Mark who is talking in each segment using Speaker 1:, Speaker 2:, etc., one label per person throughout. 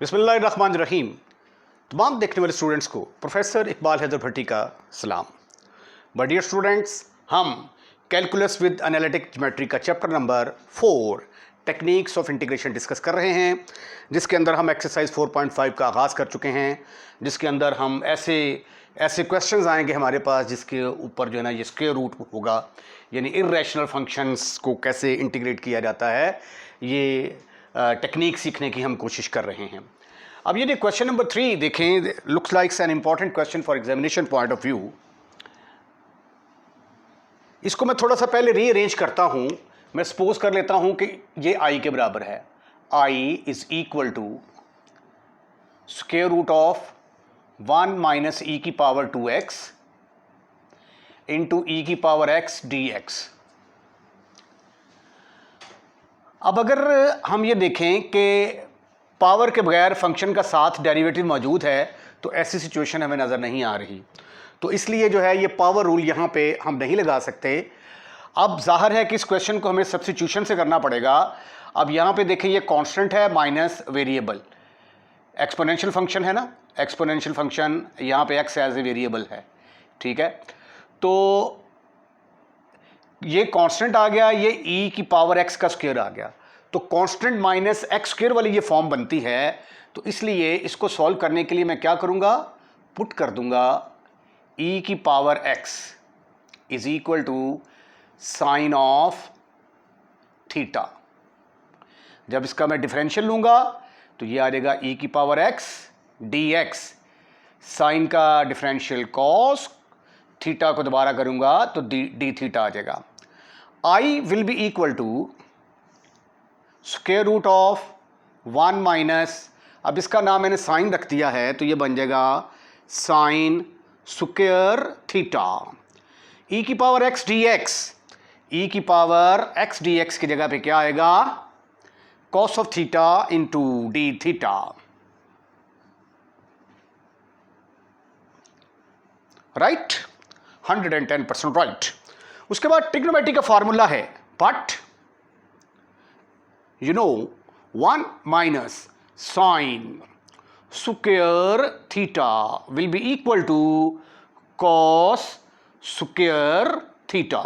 Speaker 1: बिस्मिल्लाहिर्रहमानिर्रहीम। तमाम देखने वाले स्टूडेंट्स को प्रोफेसर इकबाल हैदर भट्टी का सलाम। बट डियर स्टूडेंट्स, हम कैलकुलस विद एनालिटिक ज्योमेट्री का chapter number 4 techniques of integration discuss कर रहे हैं, जिसके अंदर हम एक्सरसाइज 4.5 का आगाज़ कर चुके हैं, जिसके अंदर हम ऐसे क्वेश्चंस आएंगे हमारे पास जिसके ऊपर जो है ना ये स्क्वायर रूट होगा, यानी इर्रेशनल फंक्शंस को कैसे इंटीग्रेट किया जाता है, ये टेक्निक सीखने की हम कोशिश कर रहे हैं। अब ये क्वेश्चन नंबर 3 देखें, looks likes an important question for examination point of view. इसको मैं थोड़ा सा पहले रीअरेंज करता हूं। मैं सपोज कर लेता हूं कि ये i के बराबर है। i is equal to square root of 1 minus e की पावर 2x इंटू ई की पावर x dx। अब अगर हम ये देखें कि पावर के बगैर फंक्शन का साथ डेरिवेटिव मौजूद है तो ऐसी सिचुएशन हमें नज़र नहीं आ रही, तो इसलिए जो है ये पावर रूल यहाँ पे हम नहीं लगा सकते। अब जाहिर है कि इस क्वेश्चन को हमें सब्स्टिट्यूशन से करना पड़ेगा। अब यहाँ पे देखें ये कांस्टेंट है माइनस वेरिएबल, एक्सपोनेंशियल फंक्शन है ना, एक्सपोनेंशियल फंक्शन यहाँ पे x एज ए वेरिएबल है, ठीक है। तो ये कांस्टेंट आ गया, ये e की पावर x का स्क्वायर आ गया, तो कांस्टेंट माइनस एक्स स्क्वायर वाली ये फॉर्म बनती है। तो इसलिए इसको सॉल्व करने के लिए मैं क्या करूंगा, पुट कर दूंगा e की power x is equal to sine of theta. जब इसका मैं डिफरेंशियल लूंगा तो ये आ जाएगा e की पावर x dx, साइन का डिफरेंशियल कॉस, थीटा को दोबारा करूंगा तो डी थीटा आ जाएगा। i will be equal to square root of 1 minus, अब इसका नाम मैंने साइन रख दिया है तो ये बन जाएगा साइन स्क्वायर थीटा, e की पावर x dx, e की पावर x dx की जगह पे क्या आएगा, cos of theta into d theta. Right, 110% right. उसके बाद ट्रिग्नोमेट्री का फॉर्मूला है, but you know 1 minus sine square theta will be equal to cos square theta।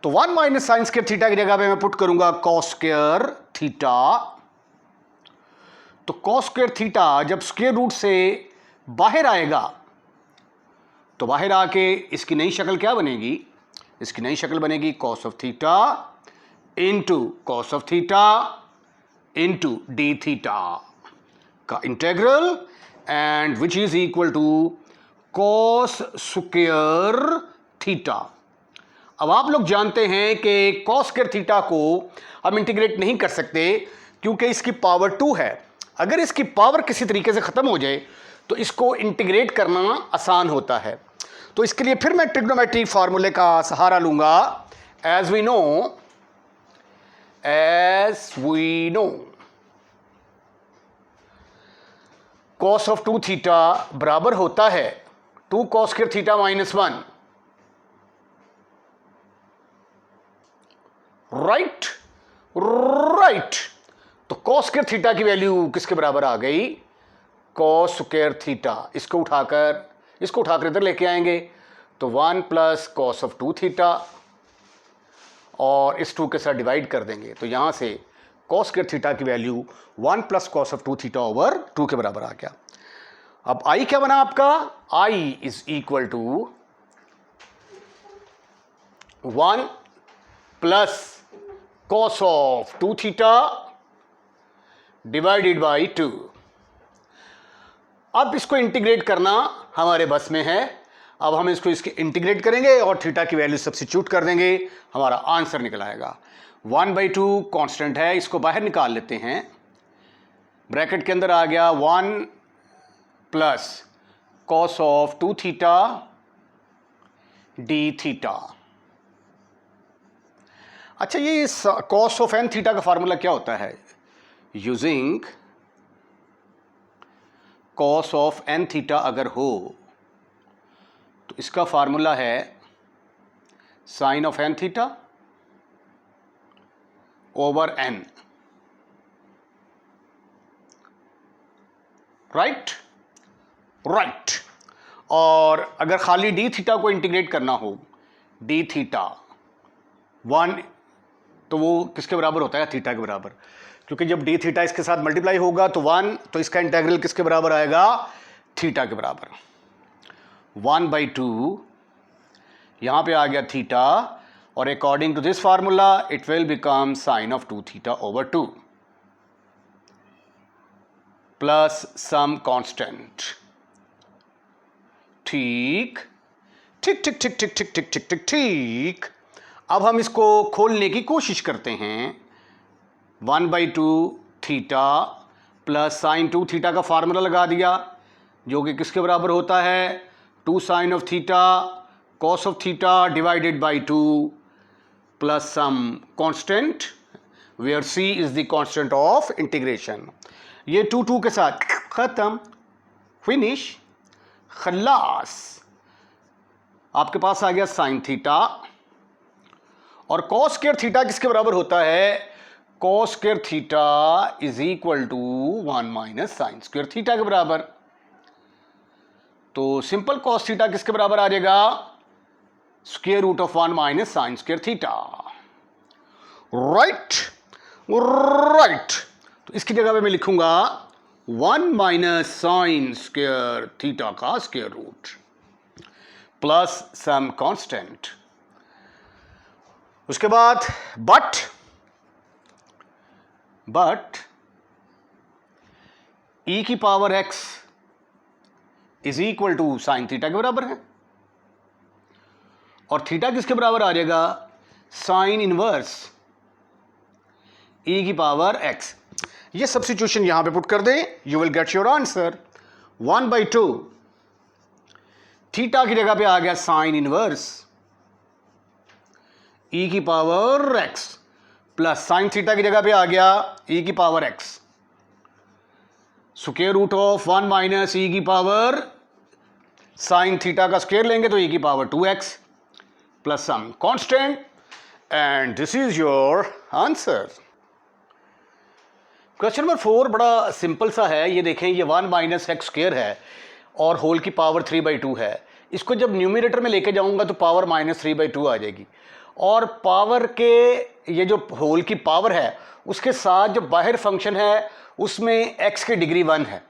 Speaker 1: तो 1 माइनस साइन स्क्वायर थीटा की जगह पे मैं पुट करूंगा cos स्क्वायर थीटा। तो cos स्क्वायर थीटा जब स्क्वायर रूट से बाहर आएगा तो बाहर आके इसकी नई शक्ल क्या बनेगी, इसकी नई शक्ल बनेगी cos of theta into cos of theta into d theta का integral, and which is equal to cos square theta. अब आप लोग जानते हैं कि कॉस स्क्वायर थीटा को हम इंटीग्रेट नहीं कर सकते क्योंकि इसकी पावर 2 है। अगर इसकी पावर किसी तरीके से ख़त्म हो जाए तो इसको इंटीग्रेट करना आसान होता है। तो इसके लिए फिर मैं ट्रिग्नोमेट्री फार्मूले का सहारा लूंगा। As we know cos of 2 theta बराबर होता है 2 cos square theta minus 1, right. तो cos स्क्वायर थीटा की वैल्यू किसके बराबर आ गई, cos स्क्वायर थीटा। इसको उठाकर इधर लेके आएंगे तो 1 प्लस cos ऑफ 2 थीटा और इस 2 के साथ डिवाइड कर देंगे तो यहां से cos स्क्वायर थीटा की value 1 plus cos of 2 theta over 2 के बराबर आ गया। अब i क्या बना आपका, i is equal to 1 plus cos of 2 theta divided by 2। अब इसको इंटीग्रेट करना हमारे बस में है। अब हम इसको इंटीग्रेट करेंगे और थीटा की वैल्यू सब्स्टिट्यूट कर देंगे, हमारा आंसर निकल आएगा। 1/2 कांस्टेंट है, इसको बाहर निकाल लेते हैं। ब्रैकेट के अंदर आ गया 1 plus cos of 2 theta d theta. अच्छा, ये कॉस ऑफ n थीटा का फार्मूला क्या होता है, using cos of n theta अगर हो तो इसका फार्मूला है sine of n theta over n। Right right. और अगर खाली डी थीटा को इंटीग्रेट करना हो, डी थीटा 1, तो वो किसके बराबर होता है? थीटा के बराबर, क्योंकि जब डी थीटा इसके साथ मल्टीप्लाई होगा तो 1, तो इसका इंटेग्रल किसके बराबर आएगा? थीटा के बराबर। 1/2 यहां पे आ गया थीटा, और according to this formula it will become sine of 2 theta over 2 plus some constant. ठीक ठीक ठीक ठीक ठीक ठीक ठीक ठीक ठीक ठीक। अब हम इसको खोलने की कोशिश करते हैं। 1/2 थीटा प्लस साइन 2 थीटा का फार्मूला लगा दिया, जो कि किसके बराबर होता है? 2 sine of theta cos of theta divided by 2 plus some constant, where C is the constant of integration. ये 2 के साथ खत्म, फिनिश, खल्लास। आपके पास आ गया साइन थीटा, और कॉस स्क्वायर थीटा किसके बराबर होता है? Cos square theta is equal to 1 minus sine square theta के बराबर। तो सिंपल कॉस थीटा किसके बराबर आ जाएगा? Square root of 1 minus sine square theta. Right right. तो इसकी जगह पे मैं लिखूंगा 1 माइनस साइन स्क्वायर थीटा का square root plus some constant. उसके बाद बट e की power x is equal to sine theta के बराबर है, और थीटा किसके बराबर आ जाएगा? साइन इनवर्स e की पावर x। ये सब्स्टिट्यूशन यहां पे पुट कर दें, you will get your answer. 1/2 theta की जगह पे आ गया साइन इनवर्स e की power x plus sine theta की जगह पे आ गया e की power x, square root of 1 minus e की पावर साइन थीटा का स्क्वायर लेंगे तो e की power 2x plus some constant, and this is your answer. Question number 4 बड़ा सिंपल सा है। ये देखें, ये 1 माइनस एक्स स्क्वायर है और होल की पावर 3/2 है। इसको जब न्यूमरेटर में लेके जाऊंगा तो पावर -3/2 आ जाएगी, और पावर के ये जो होल की पावर है उसके साथ जो बाहर फंक्शन है उसमें x की डिग्री 1 है,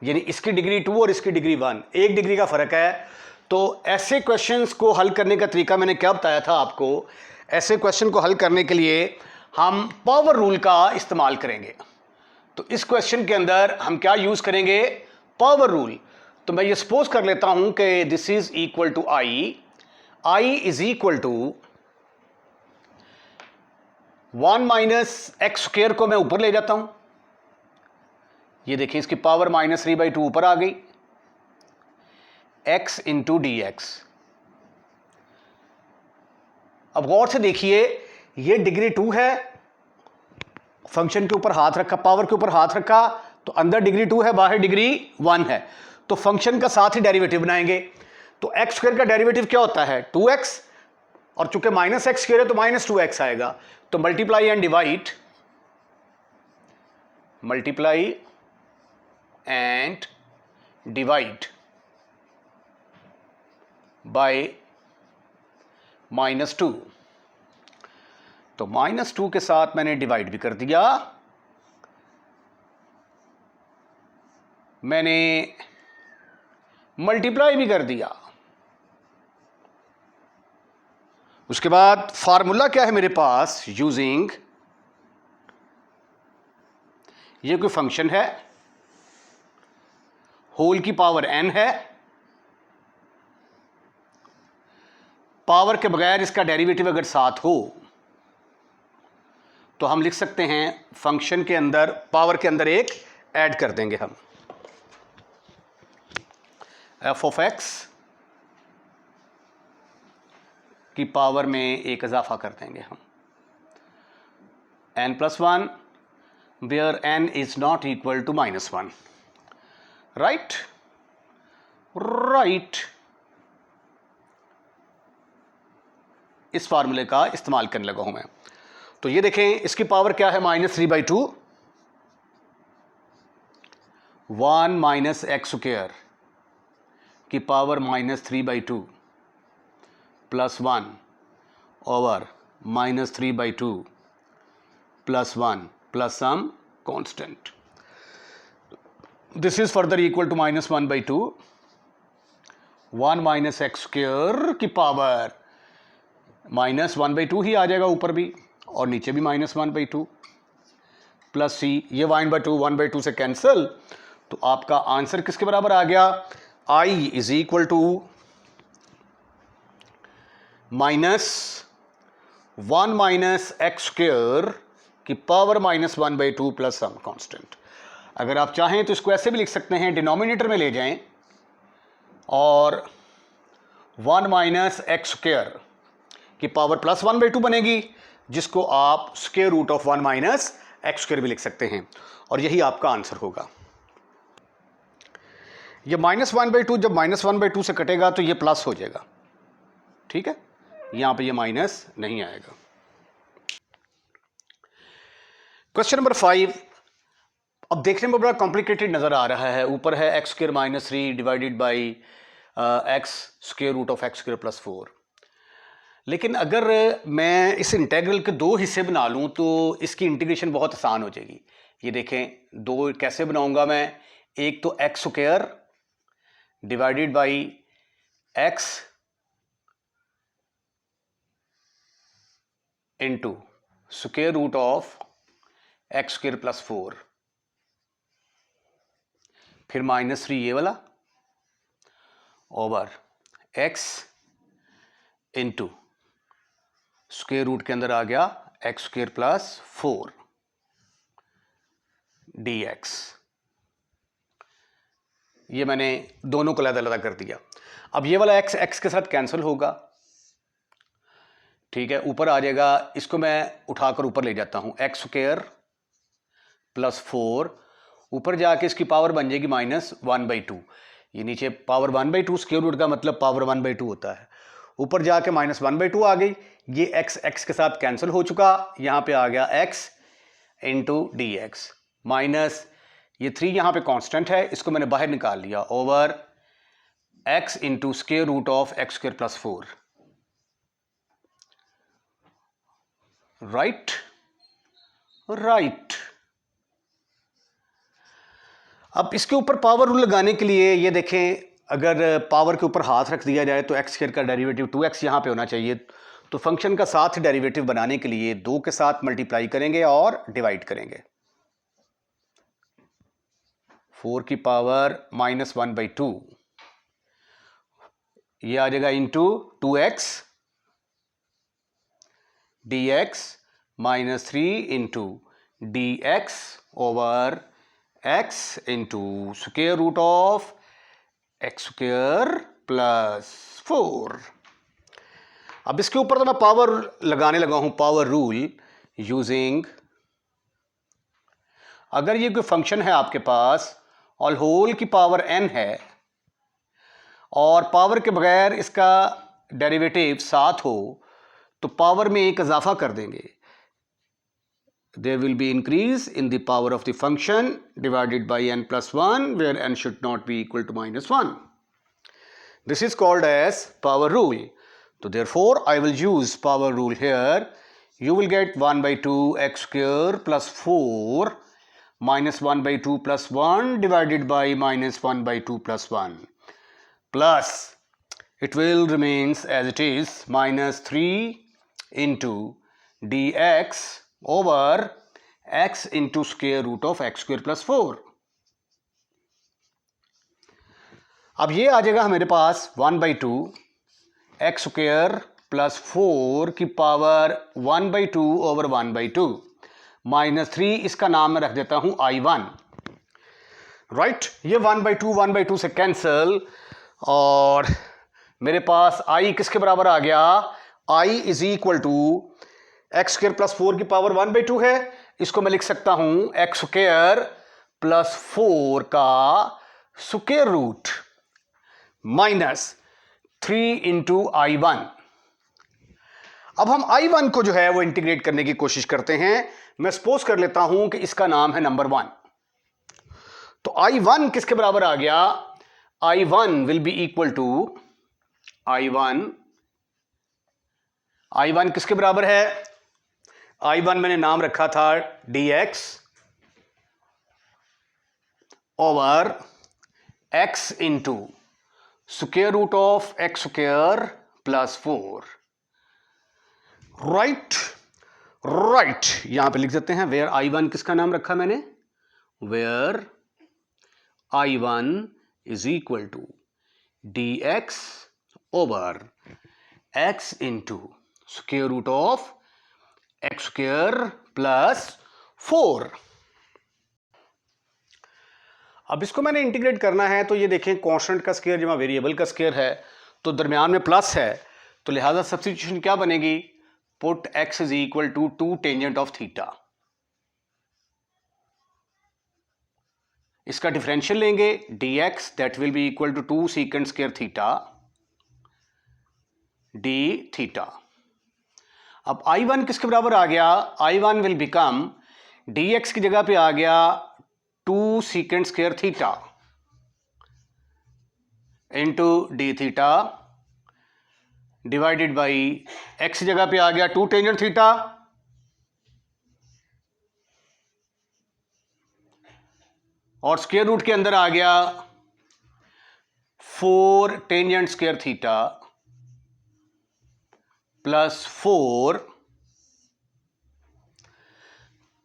Speaker 1: यानी इसकी डिग्री 2 और इसकी डिग्री 1, 1 डिग्री का फ़र्क है। तो ऐसे क्वेश्चंस को हल करने का तरीका मैंने क्या बताया था आपको? ऐसे क्वेश्चन को हल करने के लिए हम पावर रूल का इस्तेमाल करेंगे। तो इस क्वेश्चन के अंदर हम क्या यूज़ करेंगे? Power rule. तो मैं ये सपोज कर लेता हूं कि this is equal to I is equal to 1 minus x square को मैं ऊपर ले जाता हूं। ये देखिए, इसकी पावर -3/2 ऊपर आ गई, x इंटू डी एक्स। अब गौर से देखिए, ये डिग्री 2 है, फंक्शन के ऊपर हाथ रखा, पावर के ऊपर हाथ रखा, तो अंदर डिग्री 2 है, बाहर डिग्री 1 है, तो फंक्शन का साथ ही डेरिवेटिव बनाएंगे। तो एक्स स्क्वायर का डेरिवेटिव क्या होता है? 2x, और चूंकि माइनस एक्स स्क्वायर है तो -2x आएगा। तो multiply and divide, multiply and divide by -2। तो -2 के साथ मैंने डिवाइड भी कर दिया, मैंने मल्टीप्लाई भी कर दिया। उसके बाद फार्मूला क्या है मेरे पास? यूजिंग, ये कोई फंक्शन है, होल की पावर n है, पावर के बगैर इसका डेरिवेटिव अगर साथ हो तो हम लिख सकते हैं फंक्शन के अंदर, पावर के अंदर एक ऐड कर देंगे हम, f ऑफ x की पावर में एक इजाफा कर देंगे हम, n+1 where n is not equal to -1। Right right. इस फार्मूले का इस्तेमाल करने लगा हूं मैं। तो ये देखें, इसकी पावर क्या है? -3/2, 1 माइनस एक्स स्क्वायर की power -3/2 plus 1 over -3/2 plus 1 plus some constant. This is further equal to -1/2. 1 minus x square की पावर -1/2 ही आ जाएगा ऊपर भी और नीचे भी -1/2 प्लस सी. ये 1/2 से कैंसिल, तो आपका आंसर किसके बराबर आ गया? I is equal to -1 minus x square की पावर -1/2 प्लस सम कांस्टेंट. अगर आप चाहें तो इसको ऐसे भी लिख सकते हैं, डिनोमिनेटर में ले जाएं और 1 माइनस एक्स स्क्वायर की पावर +1/2 बनेगी, जिसको आप square root of 1 minus x square भी लिख सकते हैं और यही आपका आंसर होगा. ये -1/2 जब -1/2 से कटेगा तो ये प्लस हो जाएगा. ठीक है, यहां पे ये माइनस नहीं आएगा. क्वेश्चन नंबर 5 अब देखने में बड़ा कॉम्प्लिकेटेड नजर आ रहा है. ऊपर है x square -3 divided by x square root of x square plus 4. लेकिन अगर मैं इस इंटेग्रल के दो हिस्से बना लूं तो इसकी इंटीग्रेशन बहुत आसान हो जाएगी. ये देखें, दो कैसे बनाऊंगा मैं. एक तो x square divided by x into square root of x square plus 4, फिर -3 ये वाला over x into square root के अंदर आ गया एक्स स्क्वायर प्लस 4 dx. ये मैंने दोनों को अलग अलग कर दिया. अब ये वाला x x के साथ कैंसिल होगा. ठीक है, ऊपर आ जाएगा. इसको मैं उठाकर ऊपर ले जाता हूं. एक्स स्क्वायर प्लस 4 ऊपर जाके इसकी पावर बन जाएगी -1/2. ये नीचे पावर 1/2 स्क्वायर रूट का मतलब पावर 1/2 होता है. ऊपर जाके -1/2 आ गई. ये x x के साथ कैंसिल हो चुका. यहां पे आ गया x into D x minus ये 3 यहां पे कांस्टेंट है, इसको मैंने बाहर निकाल लिया over x into square root of x square plus 4. Right. अब इसके ऊपर पावर रूल लगाने के लिए ये देखें, अगर पावर के ऊपर हाथ रख दिया जाए तो एक्स स्क्वायर का डेरिवेटिव 2x यहाँ पे होना चाहिए. तो फंक्शन का साथ डेरिवेटिव बनाने के लिए 2 के साथ मल्टीप्लाई करेंगे और डिवाइड करेंगे. 4 की पावर -1/2 ये आ जाएगा into 2x dx -3 into dx over x into square root of x square plus 4. अब इसके ऊपर तो मैं पावर लगाने लगा हूं, पावर रूल यूजिंग. अगर ये कोई फंक्शन है आपके पास और होल की पावर n है और पावर के बगैर इसका डेरिवेटिव 7 हो तो पावर में एक इजाफा कर देंगे. There will be increase in the power of the function divided by n plus 1 where n should not be equal to -1. This is called as power rule. So therefore I will use power rule here. You will get 1/2 x square plus 4 -1/2 plus 1 divided by -1/2 plus 1 plus it will remains as it is -3 into dx over x into square root of x square plus 4. अब ये आ जाएगा हमारे पास 1/2 x square plus 4 की power 1/2 over 1/2 -3. इसका नाम मैं रख देता हूं I1. राइट. ये 1/2 से कैंसिल और मेरे पास I किसके बराबर आ गया? I is equal to x square plus 4 की पावर 1/2 है. इसको मैं लिख सकता हूं एक्स स्क्वायर प्लस 4 का स्क्वायर रूट -3 इंटू I1. अब हम I1 को जो है वो इंटीग्रेट करने की कोशिश करते हैं. मैं सपोज कर लेता हूं कि इसका नाम है नंबर 1. तो I1 किसके बराबर आ गया? I1 will be equal to I1 किसके बराबर है? I1 मैंने नाम रखा था dx over x into square root of x square plus 4। Right, यहां पे लिख देते हैं वेयर I1 किसका नाम रखा मैंने? Where I1 is equal to dx over x into square root of x square plus 4। अब इसको मैंने इंटीग्रेट करना है, तो ये देखें कांस्टेंट का स्क्वायर जमा वेरिएबल का स्क्वायर है तो दरमियान में प्लस है, तो लिहाजा सब्स्टिट्यूशन क्या बनेगी? Put x is equal to 2 tangent of theta. इसका डिफरेंशियल लेंगे dx that will be equal to 2 secant square theta d theta. अब I1 किसके बराबर आ गया? I1 विल बिकम dx की जगह पे आ गया 2 secant square theta into d theta divided by x जगह पे आ गया 2 टेंजेंट थीटा और स्क्वायर रूट के अंदर आ गया 4 टेंजेंट स्क्वायर थीटा प्लस 4।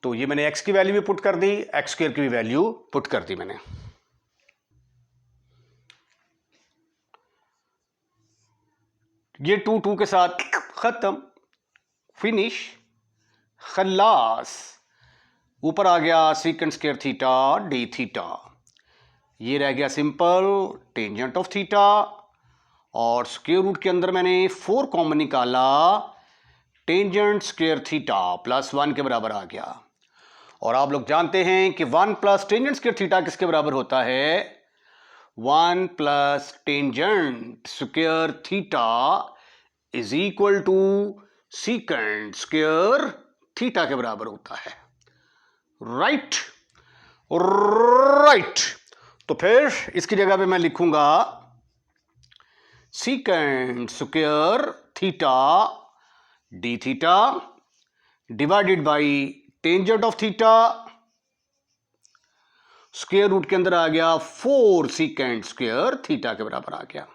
Speaker 1: तो ये मैंने x की वैल्यू भी पुट कर दी, x स्क्वायर की भी वैल्यू पुट कर दी मैंने। ये 2 के साथ खत्म, फिनिश, खल्लास। ऊपर आ गया secant square theta d theta, ये रह गया सिंपल टेंजेंट ऑफ थीटा और स्क्वायर रूट के अंदर मैंने 4 कॉमन निकाला, टेंजेंट स्क्वायर थीटा प्लस 1 के बराबर आ गया। और आप लोग जानते हैं कि 1 प्लस टेंजेंट स्क्वायर थीटा किसके बराबर होता है? 1 plus tangent square theta is equal to secant square theta के बराबर होता है। राइट। तो फिर इसकी जगह पे मैं लिखूंगा secant square theta d theta divided by tangent of theta, square root के अंदर आ गया 4 सीकेंट स्क्वायर थीटा के बराबर आ गया।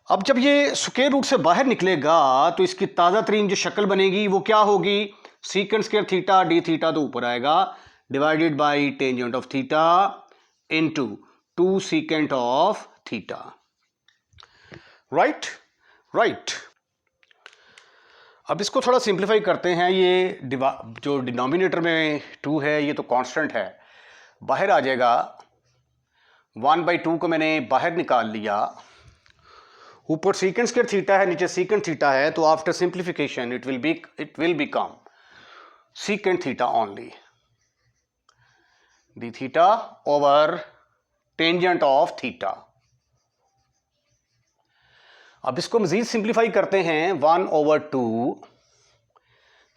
Speaker 1: अब जब ये स्क्वायर रूट से बाहर निकलेगा तो इसकी ताज़ा तरीन जो शक्ल बनेगी वो क्या होगी? Secant square theta d theta तो ऊपर आएगा divided by tangent of theta into 2 secant of theta. Right. अब इसको थोड़ा सिंप्लीफाई करते हैं। ये जो डिनोमिनेटर में 2 है ये तो कांस्टेंट है, बाहर आ जाएगा। 1/2 को मैंने बाहर निकाल लिया, ऊपर सीकेंट स्क्वायर थीटा है, नीचे सीकेंट थीटा है, तो after simplification it will become secant theta only D theta over tangent of theta. अब इसको मजीद सिंप्लीफाई करते हैं। 1/2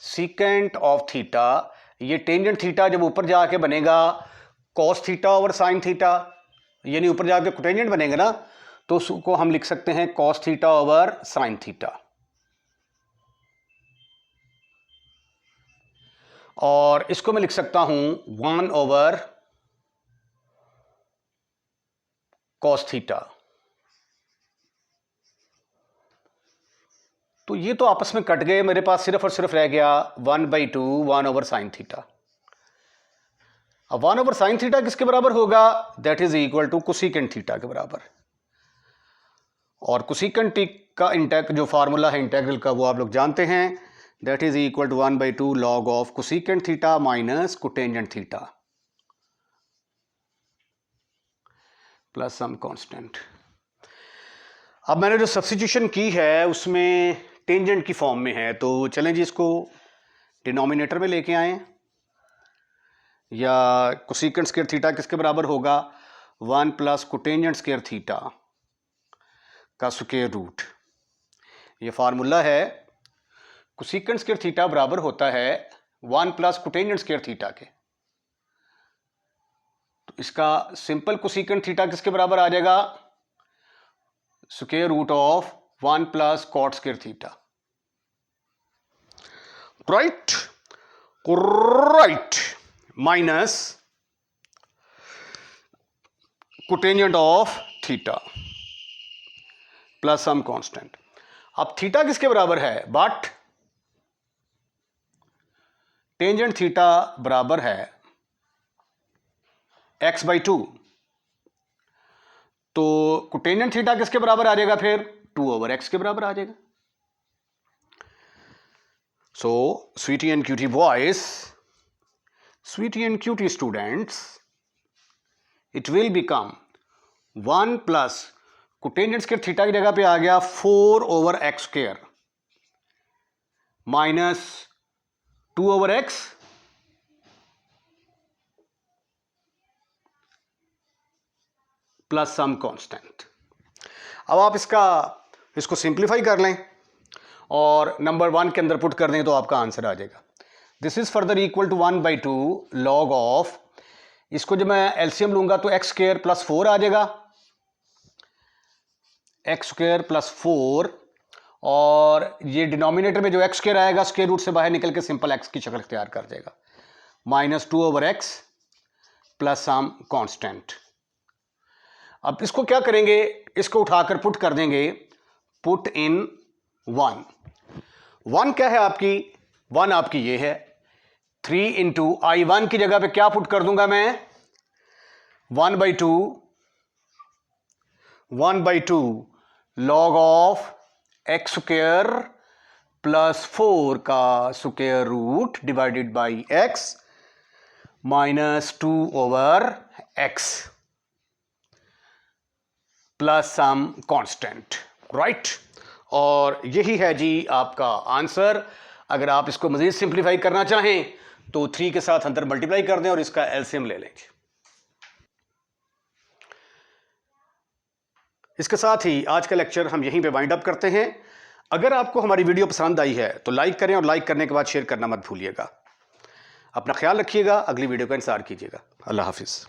Speaker 1: सीकेंट ऑफ थीटा, ये टेंजेंट थीटा जब ऊपर जाके बनेगा cos theta over sine theta, यानी ऊपर जाके कोटेंजेंट बनेगा ना, तो उसको हम लिख सकते हैं cos theta over sign theta. और इसको मैं लिख सकता हूं 1 ओवर कॉस थीटा। तो ये तो आपस में कट गए, मेरे पास सिर्फ और सिर्फ रह गया 1/2 1 ओवर साइन थीटा। अब 1 ओवर साइन थीटा किसके बराबर होगा? That is equal to cosecant theta के बराबर। और कोसेकेंट का इंटेग्रल जो फार्मूला है इंटेग्रल का वो आप लोग जानते हैं, that is equal to 1/2 log of cosecant theta minus cotangent theta plus some constant. अब मैंने जो सब्स्टिट्यूशन की है उसमें टेंजेंट की फॉर्म में है, तो चलें जी इसको डिनोमिनेटर में लेके आएं। या कोसेकेंट स्क्वायर थीटा किसके बराबर होगा? 1 प्लस कोटेंजेंट स्क्वायर थीटा का स्क्वायर रूट। ये फार्मूला है, कोसेकेंट स्क्वायर थीटा बराबर होता है 1 प्लस कोटेंजेंट स्क्वायर थीटा के। इसका सिंपल कोसेकेंट थीटा किसके बराबर आ जाएगा? Square root of 1 plus cot square theta, right? Right, minus cotangent of theta plus some constant. अब थीटा किसके बराबर है? बट टेंजेंट थीटा बराबर है x/2, तो कोटेंजेंट थीटा किसके बराबर आ जाएगा फिर? 2/x के बराबर आ जाएगा। So sweetie and cutie boys, sweetie and cutie students, it will become 1 plus cotangent square theta की जगह पे आ गया 4/x² minus 2/x plus some constant. अब आप इसको सिंप्लीफाई कर लें और नंबर 1 के अंदर पुट कर दें तो आपका आंसर आ जाएगा। This is further equal to 1/2 log of, इसको जब मैं एलसीएम लूंगा तो x² प्लस 4 आ जाएगा, x² प्लस 4, और ये डिनोमिनेटर में जो x² आएगा स्क्वायर रूट से बाहर निकल के सिंपल x की शक्ल इख्तियार कर जाएगा, minus 2/x plus some constant. अब इसको क्या करेंगे? इसको उठाकर पुट कर देंगे, पुट इन 1 क्या है आपकी? 1 आपकी ये है, 3 इंटू I1 की जगह पे क्या पुट कर दूंगा मैं? 1/2 लॉग ऑफ x² प्लस 4 का square root divided by x minus 2/x plus some constant, right? और यही है जी आपका आंसर। अगर आप इसको मजीद सिंप्लीफाई करना चाहें तो 3 के साथ अंदर मल्टीप्लाई कर दें और इसका एलसीएम ले लें। इसके साथ ही आज का लेक्चर हम यहीं पे वाइंड अप करते हैं। अगर आपको हमारी वीडियो पसंद आई है तो लाइक करें और लाइक करने के बाद शेयर करना मत भूलिएगा। अपना ख्याल रखिएगा, अगली वीडियो का इंतजार कीजिएगा। अल्लाह हाफिज़।